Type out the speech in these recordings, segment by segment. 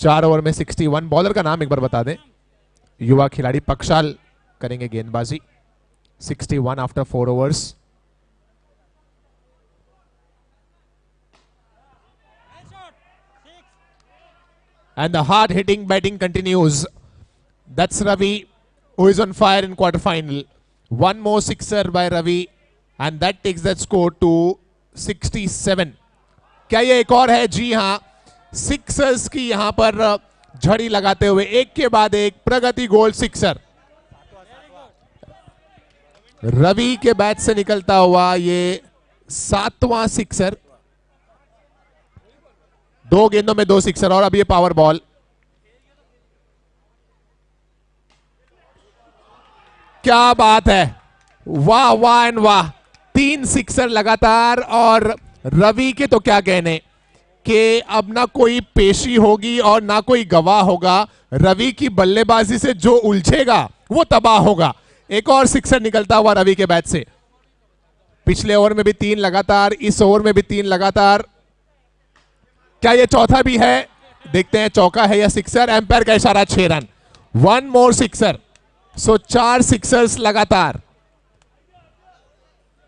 4 over में 61। Bowler का नाम एक बार बता दें। युवा खिलाड़ी पक्षाल करेंगे गेंदबाजी। 61 after 4 overs. And the hard-hitting batting continues. That's Ravi, who is on fire in quarterfinal. One more sixer by Ravi, and that takes that score to 67. क्या ये एक और है? जी हाँ, सिक्सर्स की यहां पर झड़ी लगाते हुए एक के बाद एक प्रगति गोल्ड सिक्सर। रवि के बैट से निकलता हुआ ये 7वां सिक्सर। 2 गेंदों में 2 सिक्सर और अब ये पावर बॉल। क्या बात है, वाह वाह एंड वाह। 3 सिक्सर लगातार और रवि के तो क्या कहने कि अब ना कोई पेशी होगी और ना कोई गवाह होगा। रवि की बल्लेबाजी से जो उलझेगा वो तबाह होगा। एक और सिक्सर निकलता हुआ रवि के बैट से। पिछले ओवर में भी 3 लगातार, इस ओवर में भी 3 लगातार। क्या ये चौथा भी है? देखते हैं चौका है या सिक्सर। एम्पायर का इशारा 6 रन। 1 मोर सिक्सर। सो 4 सिक्सर्स लगातार।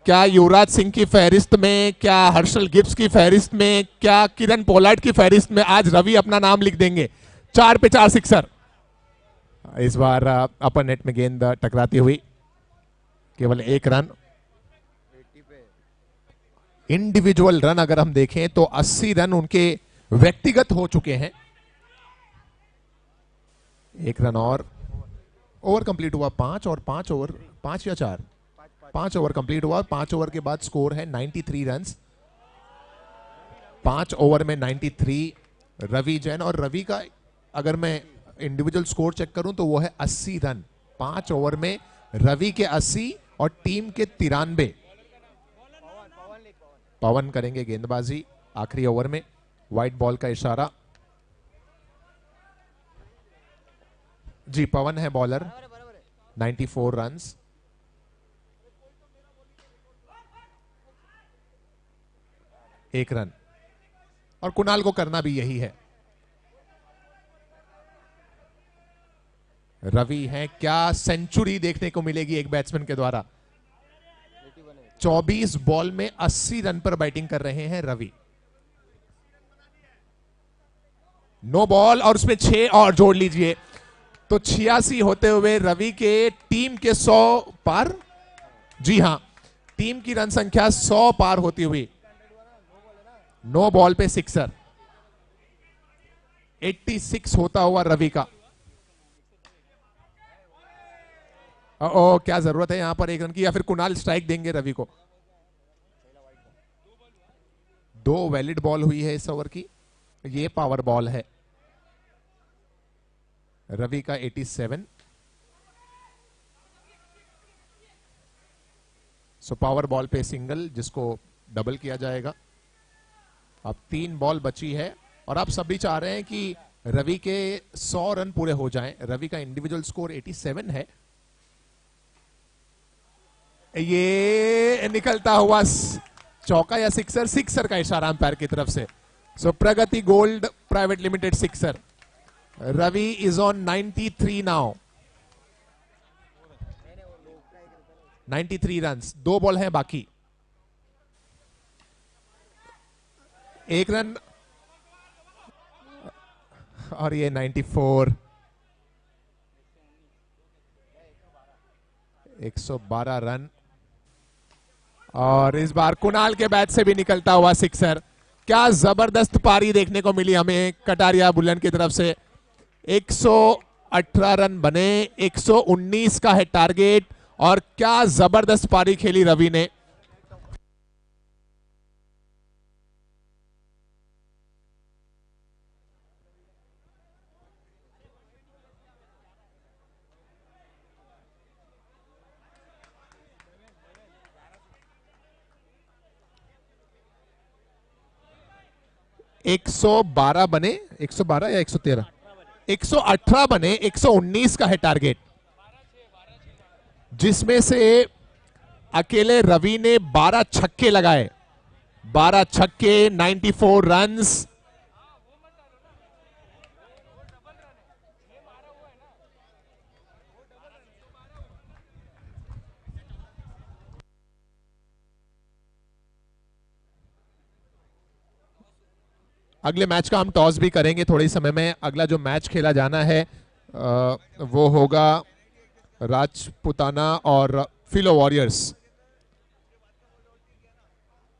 क्या युवराज सिंह की फहरिस्त में, क्या हर्षल गिब्स की फहरिस्त में, क्या किरण पोलार्ड की फहरिस्त में आज रवि अपना नाम लिख देंगे? 4 पे 4 सिक्सर। इस बार अपर नेट में गेंद टकराती हुई केवल 1 रन। इंडिविजुअल रन अगर हम देखें तो 80 रन उनके व्यक्तिगत हो चुके हैं। 1 रन और ओवर कंप्लीट हुआ 5 और 5 ओवर 5 या 4 5 ओवर कंप्लीट हुआ। 5 ओवर के बाद स्कोर है 93 रन्स। 5 ओवर में 93 रवि जैन। और रवि का अगर मैं इंडिविजुअल स्कोर चेक करूं तो वो है 80 रन। 5 ओवर में रवि के 80 और टीम के 93। पवन करेंगे गेंदबाजी आखिरी ओवर में। व्हाइट बॉल का इशारा। जी पवन है बॉलर। 94 रन्स। एक रन और कुणाल को करना भी यही है। रवि है, क्या सेंचुरी देखने को मिलेगी एक बैट्समैन के द्वारा। 24 बॉल में 80 रन पर बैटिंग कर रहे हैं रवि। नो बॉल और उसमें 6 और जोड़ लीजिए तो 86 होते हुए रवि के टीम के 100 पार। जी हां, टीम की रन संख्या 100 पार होती हुई। नो बॉल पे सिक्सर। 86 होता हुआ रवि का। ओ क्या जरूरत है यहां पर 1 रन की, या फिर कुणाल स्ट्राइक देंगे रवि को। 2 वैलिड बॉल हुई है इस ओवर की। ये पावर बॉल है। रवि का 87। सो पावर बॉल पे सिंगल जिसको डबल किया जाएगा। अब 3 बॉल बची है और आप सभी चाह रहे हैं कि रवि के 100 रन पूरे हो जाएं। रवि का इंडिविजुअल स्कोर 87 है। ये निकलता हुआ चौका या सिक्सर। सिक्सर का इशारा अंपायर की तरफ से। So Pragati gold private limited sixer. Ravi is on 93 now. 93 runs. 2 ball हैं बाकी। 1 रन और ये 94। 112 रन और इस बार कुणाल के बैट से भी निकलता हुआ सिक्सर। क्या जबरदस्त पारी देखने को मिली हमें कटारिया बुल्लन की तरफ से। 118 रन बने। 119 का है टारगेट और क्या जबरदस्त पारी खेली रवि ने। एक 112 बने। 112 या 113? 118 बने। 119 का है टारगेट जिसमें से अकेले रवि ने 12 छक्के लगाए। 12 छक्के, 94 रन्स। अगले मैच का हम टॉस भी करेंगे थोड़े समय में। अगला जो मैच खेला जाना है वो होगा राजपुताना और फिलो वॉरियर्स।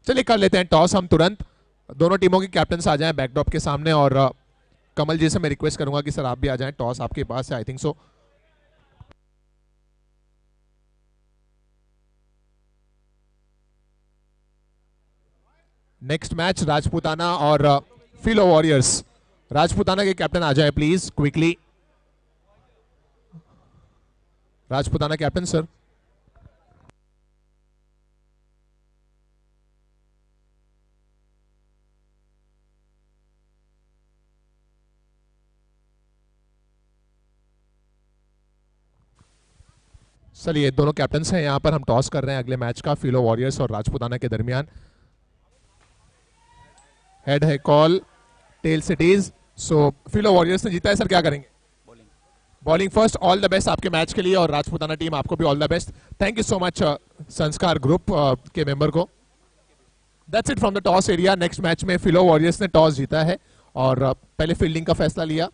चलिए कर लेते हैं टॉस हम तुरंत। दोनों टीमों के कैप्टन आ जाएं बैकड्रॉप के सामने, और कमल जी से मैं रिक्वेस्ट करूंगा कि सर आप भी आ जाएं। टॉस आपके पास है, I think so. Next match Rajputana और फिलो वॉरियर्स। राजपुताना के कैप्टन आ जाए please quickly. Rajputana captain sir. चलिए दोनों कैप्टन हैं यहां पर। हम टॉस कर रहे हैं अगले मैच का, फिलो वॉरियर्स और राजपुताना के दरमियान। हेड है कॉल, टेल सिटीज। सो फिलो वॉरियर्स ने जीता है सर, क्या करेंगे? Bowling first. All the best आपके मैच के लिए, और राजपुताना टीम आपको भी all the best. Thank you so much संस्कार ग्रुप के मेंबर को। That's it from the toss area. Next match में फिलो वॉरियर्स ने टॉस जीता है और पहले फील्डिंग का फैसला लिया।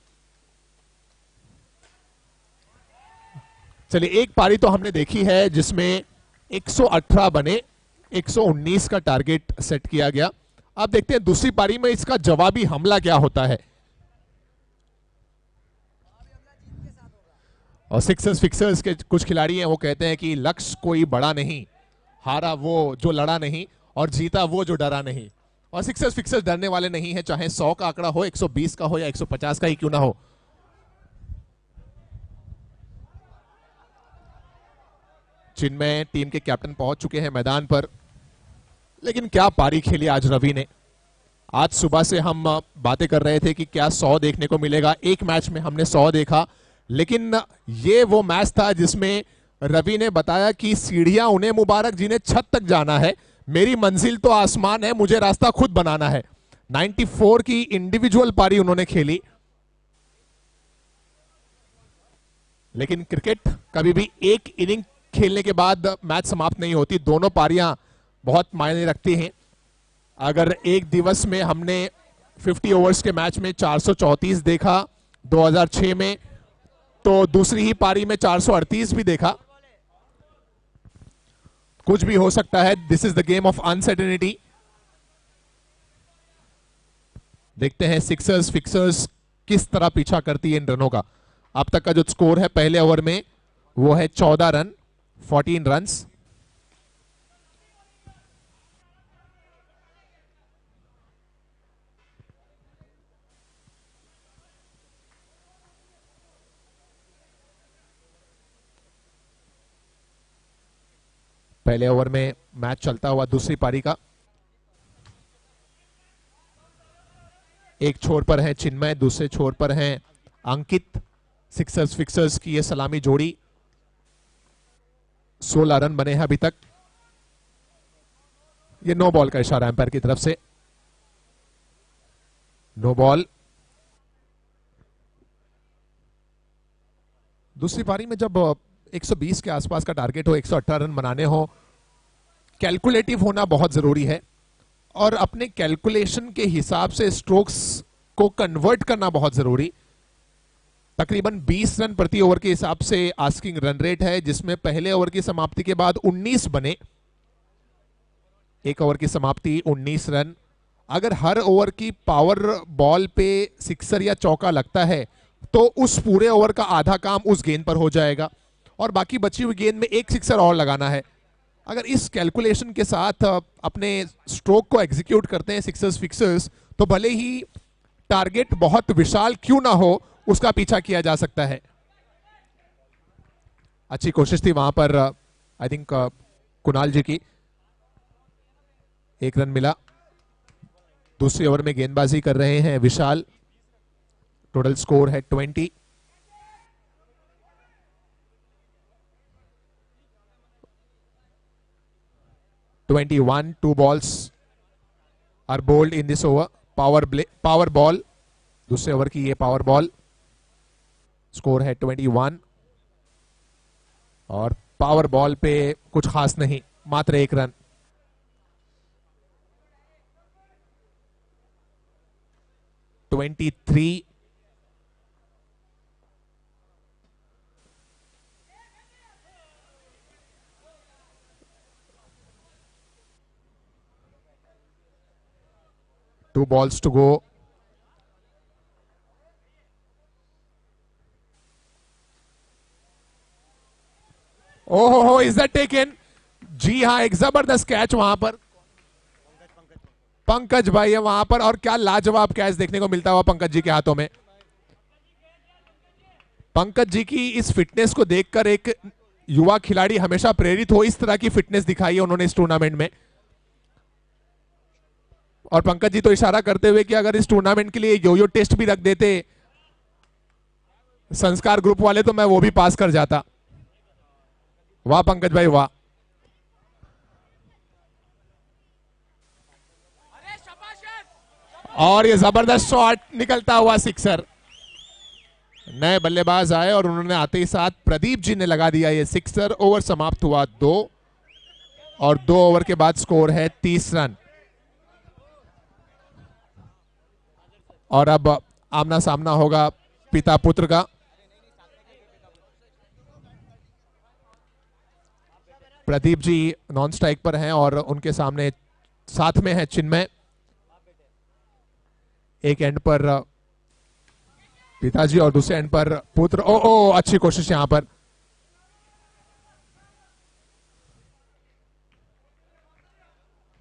चलिए एक पारी तो हमने देखी है जिसमें 118 बने, 119 का टारगेट सेट किया गया। अब देखते हैं दूसरी पारी में इसका जवाबी हमला क्या होता है। और सिक्सर्स फिक्सर्स के कुछ खिलाड़ी हैं, वो कहते हैं कि लक्ष्य कोई बड़ा नहीं, हारा वो जो लड़ा नहीं और जीता वो जो डरा नहीं। और सिक्सर्स फिक्सर्स डरने वाले नहीं है, चाहे 100 का आंकड़ा हो, 120 का हो या 150 का ही क्यों ना हो। चिन्मय टीम के कैप्टन पहुंच चुके हैं मैदान पर। लेकिन क्या पारी खेली आज रवि ने। आज सुबह से हम बातें कर रहे थे कि क्या 100 देखने को मिलेगा। एक मैच में हमने 100 देखा, लेकिन ये वो मैच था जिसमें रवि ने बताया कि सीढ़ियां उन्हें मुबारक जिन्हें छत तक जाना है, मेरी मंजिल तो आसमान है, मुझे रास्ता खुद बनाना है। 94 की इंडिविजुअल पारी उन्होंने खेली। लेकिन क्रिकेट कभी भी एक इनिंग खेलने के बाद मैच समाप्त नहीं होती। दोनों पारियां बहुत मायने रखती हैं। अगर एक दिवस में हमने 50 ओवर्स के मैच में 434 देखा 2006 में, तो दूसरी ही पारी में 438 भी देखा। कुछ भी हो सकता है। This is the game of uncertainty. देखते हैं सिक्सर्स फिक्सर्स किस तरह पीछा करती है इन रनों का। अब तक का जो स्कोर है पहले ओवर में वो है 14 रन, 14 रन्स। पहले ओवर में मैच चलता हुआ दूसरी पारी का। एक छोर पर है चिन्मय, दूसरे छोर पर है अंकित। सिक्सर्स फिक्सर्स की ये सलामी जोड़ी। 16 रन बने हैं अभी तक। ये नो बॉल का इशारा एम्पायर की तरफ से, नो बॉल। दूसरी पारी में जब 120 के आसपास का टारगेट हो, 118 रन बनाने हो, कैलकुलेटिव होना बहुत जरूरी है और अपने कैलकुलेशन के हिसाब से स्ट्रोक्स को कन्वर्ट करना बहुत जरूरी। तकरीबन 20 रन प्रति ओवर के हिसाब से आस्किंग रन रेट है, जिसमें पहले ओवर की समाप्ति के बाद 19 बने। एक ओवर की समाप्ति 19 रन। अगर हर ओवर की पावर बॉल पे सिक्सर या चौका लगता है तो उस पूरे ओवर का आधा काम उस गेंद पर हो जाएगा और बाकी बची हुई गेंद में एक सिक्सर और लगाना है। अगर इस कैलकुलेशन के साथ अपने स्ट्रोक को एग्जीक्यूट करते हैं सिक्सर्स फिक्सर्स, तो भले ही टारगेट बहुत विशाल क्यों ना हो, उसका पीछा किया जा सकता है। अच्छी कोशिश थी वहां पर आई थिंक कुणाल जी की। एक रन मिला। दूसरी ओवर में गेंदबाजी कर रहे हैं विशाल। टोटल स्कोर है 20। Two balls are bowled in this over. Power ball. दूसरे ओवर की ये पावर बॉल। स्कोर है 21 और पावर बॉल पे कुछ खास नहीं, मात्र एक run. 23. Two balls to go. ओहो हो, इज दैट टेकन? जी हाँ, एक जबरदस्त कैच वहां पर। पंकज भाई है वहां पर, और क्या लाजवाब कैच देखने को मिलता हुआ पंकज जी के हाथों में। पंकज जी की इस फिटनेस को देखकर एक युवा खिलाड़ी हमेशा प्रेरित हो। इस तरह की फिटनेस दिखाई है उन्होंने इस टूर्नामेंट में। और पंकज जी तो इशारा करते हुए कि अगर इस टूर्नामेंट के लिए यो टेस्ट भी रख देते संस्कार ग्रुप वाले, तो मैं वो भी पास कर जाता। वाह पंकज भाई वाह। और ये जबरदस्त शॉट निकलता हुआ सिक्सर। नए बल्लेबाज आए और उन्होंने आते ही साथ प्रदीप जी ने लगा दिया ये सिक्सर। ओवर समाप्त हुआ 2, और 2 ओवर के बाद स्कोर है 30 रन। और अब आमना सामना होगा पिता पुत्र का। प्रदीप जी नॉन स्ट्राइक पर हैं और उनके सामने साथ में है चिन्मय। एक एंड पर पिताजी और दूसरे एंड पर पुत्र। ओ अच्छी कोशिश यहां पर।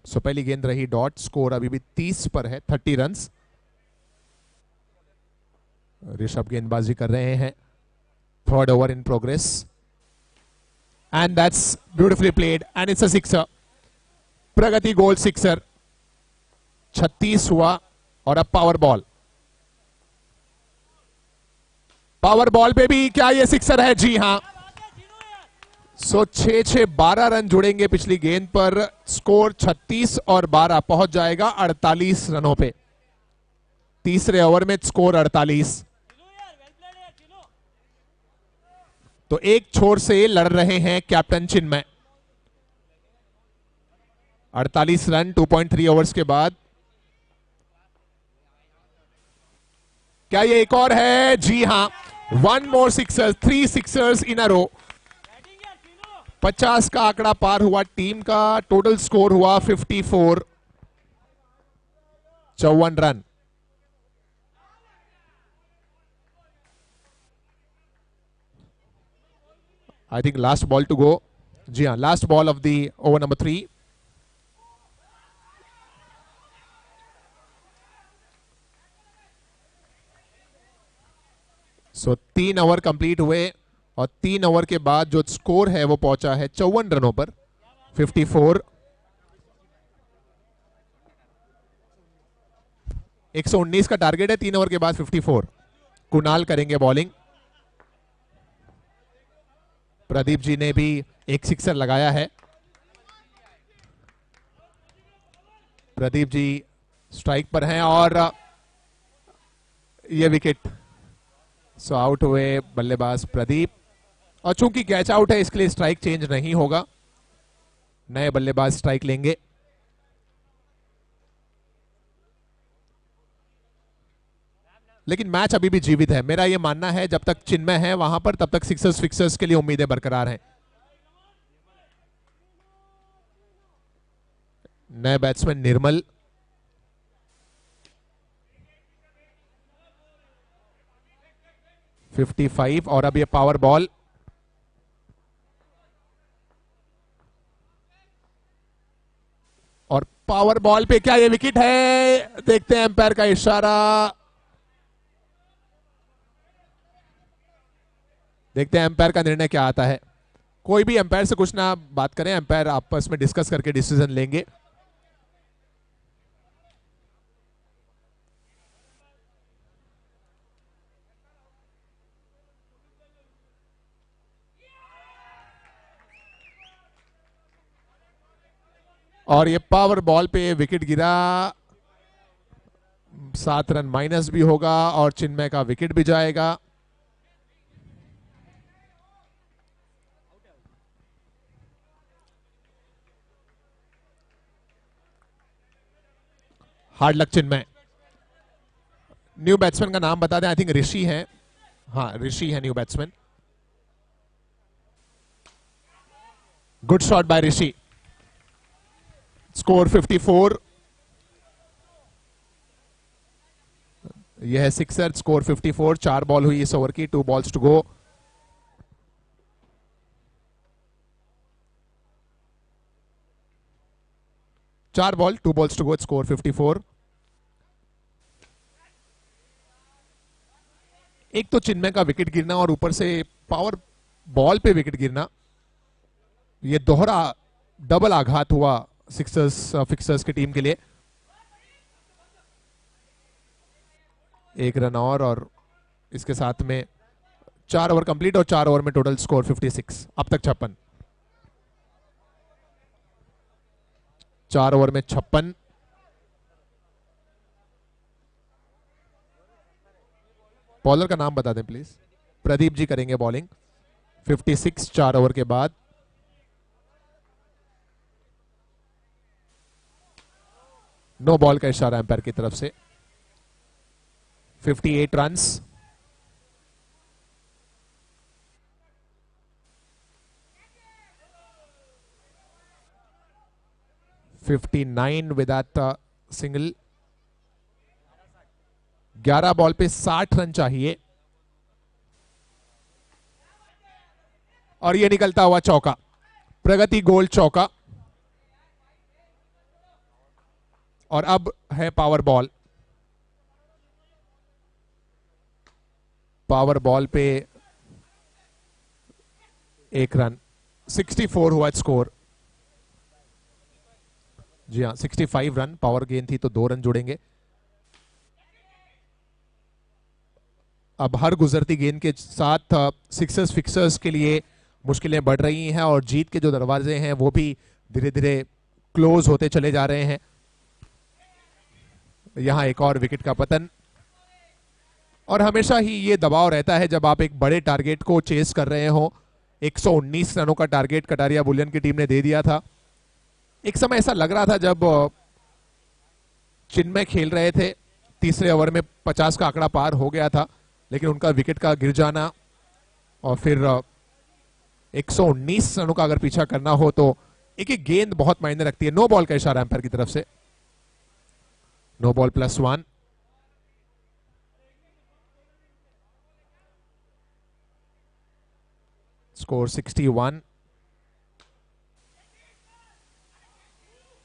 सो पहली गेंद रही डॉट। स्कोर अभी भी 30 पर है, 30 रन्स। ऋषभ गेंदबाजी कर रहे हैं। Third over in progress, and that's beautifully played and it's a sixer. Pragati goal sixer. 36 हुआ और अब पावर बॉल। पावर बॉल पे भी क्या ये सिक्सर है? जी हां। सो 6-6 12 रन जुड़ेंगे पिछली गेंद पर। स्कोर 36 और 12 पहुंच जाएगा 48 रनों पे। तीसरे ओवर में स्कोर 48। तो एक छोर से लड़ रहे हैं कैप्टन चिन्मय। 48 रन 2.3 ओवर्स के बाद। क्या ये एक और है? जी हां, 1 मोर सिक्सर, 3 सिक्सर्स इन अ रो। 50 का आंकड़ा पार हुआ टीम का। टोटल स्कोर हुआ 54, 54 run. I think last ball to go. जी हाँ, last ball of the over number 3। So 3 over complete हुए और 3 ओवर के बाद जो स्कोर है वो पहुंचा है 54 रनों पर, 54। 119 का टारगेट है। 3 ओवर के बाद 54। कुणाल करेंगे बॉलिंग। प्रदीप जी ने भी एक सिक्सर लगाया है। प्रदीप जी स्ट्राइक पर हैं और ये विकेट। सो आउट हुए बल्लेबाज प्रदीप, और चूंकि कैच आउट है इसके लिए स्ट्राइक चेंज नहीं होगा। नए बल्लेबाज स्ट्राइक लेंगे। लेकिन मैच अभी भी जीवित है। मेरा यह मानना है जब तक चिन्मय है वहां पर, तब तक सिक्सर्स फिक्सर्स के लिए उम्मीदें बरकरार हैं। नए बैट्समैन निर्मल। $55 और अब ये पावर बॉल। और पावर बॉल पे क्या ये विकेट है? देखते हैं एम्पायर का इशारा। देखते हैं एम्पायर का निर्णय क्या आता है। कोई भी एम्पायर से कुछ ना बात करें, एम्पायर आपस में डिस्कस करके डिसीजन लेंगे। और ये पावर बॉल पे विकेट गिरा। 7 रन माइनस भी होगा और चिन्मय का विकेट भी जाएगा। हार्ड लक चिन्मय। न्यू बैट्समैन का नाम बता दें, आई थिंक ऋषि है। हाँ, ऋषि है new batsman. Good shot bye ऋषि। स्कोर 54। यह है सिक्सर। स्कोर 54। 4 बॉल हुई इस ओवर की, 2 बॉल्स टू गो। चार ball 2 balls to go, score 54। एक तो चिन्मय का विकेट गिरना और ऊपर से पावर बॉल पे विकेट गिरना, ये दोहरा डबल आघात हुआ फिक्सर्स की टीम के लिए। एक रन और इसके साथ में 4 ओवर कंप्लीट और 4 ओवर में टोटल स्कोर 56। अब तक 56। 4 ओवर में 56। बॉलर का नाम बता दें प्लीज। प्रदीप जी करेंगे बॉलिंग। 56 4 ओवर के बाद। नो बॉल का इशारा एम्पायर की तरफ से। 58 रन्स। $59 without single. 11 बॉल पे 60 रन चाहिए और ये निकलता हुआ चौका, प्रगति गोल्ड चौका। और अब है पावर बॉल। पावर बॉल पे 1 रन। 64 हुआ स्कोर। जी हाँ, 65 रन। पावर गेंद थी तो 2 रन जुड़ेंगे। अब हर गुजरती गेंद के साथ सिक्सर्स फिक्सर्स के लिए मुश्किलें बढ़ रही हैं और जीत के जो दरवाजे हैं वो भी धीरे धीरे क्लोज होते चले जा रहे हैं। यहां एक और विकेट का पतन। और हमेशा ही ये दबाव रहता है जब आप एक बड़े टारगेट को चेस कर रहे हो। 119 रनों का टारगेट कटारिया बुलियन की टीम ने दे दिया था। एक समय ऐसा लग रहा था जब चिन्मय खेल रहे थे, तीसरे ओवर में 50 का आंकड़ा पार हो गया था, लेकिन उनका विकेट का गिर जाना और फिर 119 रनों का अगर पीछा करना हो तो एक एक गेंद बहुत मायने रखती है। नो बॉल का इशारा एम्पायर की तरफ से। No ball +1। स्कोर 61।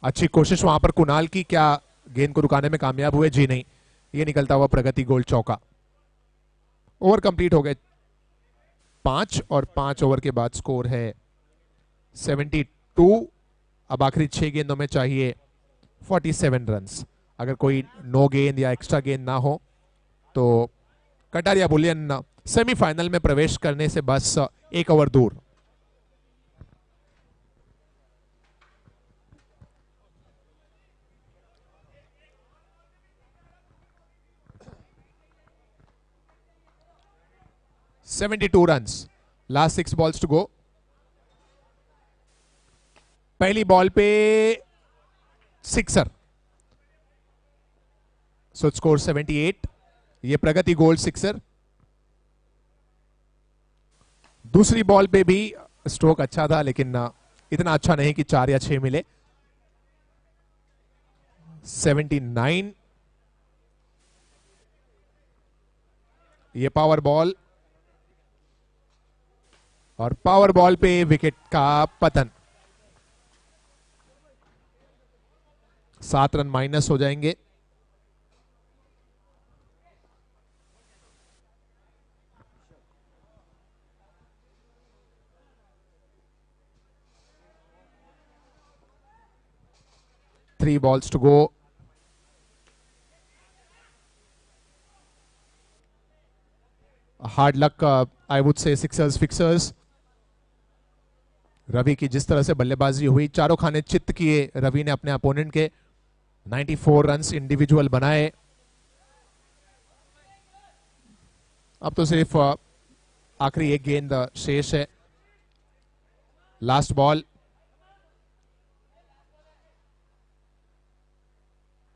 अच्छी कोशिश वहां पर कुणाल की, क्या गेंद को रुकाने में कामयाब हुए? जी नहीं। ये निकलता हुआ प्रगति गोल्ड चौका। ओवर कंप्लीट हो गए 5 और 5 ओवर के बाद स्कोर है 72। अब आखिरी 6 गेंदों में चाहिए 47 रन्स। अगर कोई नो गेंद या एक्स्ट्रा गेंद ना हो तो कटारिया बुलियन सेमीफाइनल में प्रवेश करने से बस 1 ओवर दूर। $72 runs. Last 6 balls to go. पहली बॉल पे सिक्सर। So score 78। ये प्रगति गोल्ड सिक्सर। दूसरी बॉल पे भी स्ट्रोक अच्छा था लेकिन इतना अच्छा नहीं कि 4 या 6 मिले। 79। ये पावर बॉल और पावर बॉल पे विकेट का पतन। 7 रन माइनस हो जाएंगे। Three balls to go. Hard luck I would say sixers fixers. Ravi की जिस तरह से बल्लेबाजी हुई, चारों खाने चित्त किए रवि ने अपने अपोनेंट के। 94 रन्स इंडिविजुअल बनाए। अब तो सिर्फ आखिरी एक गेंद शेष है। Last ball.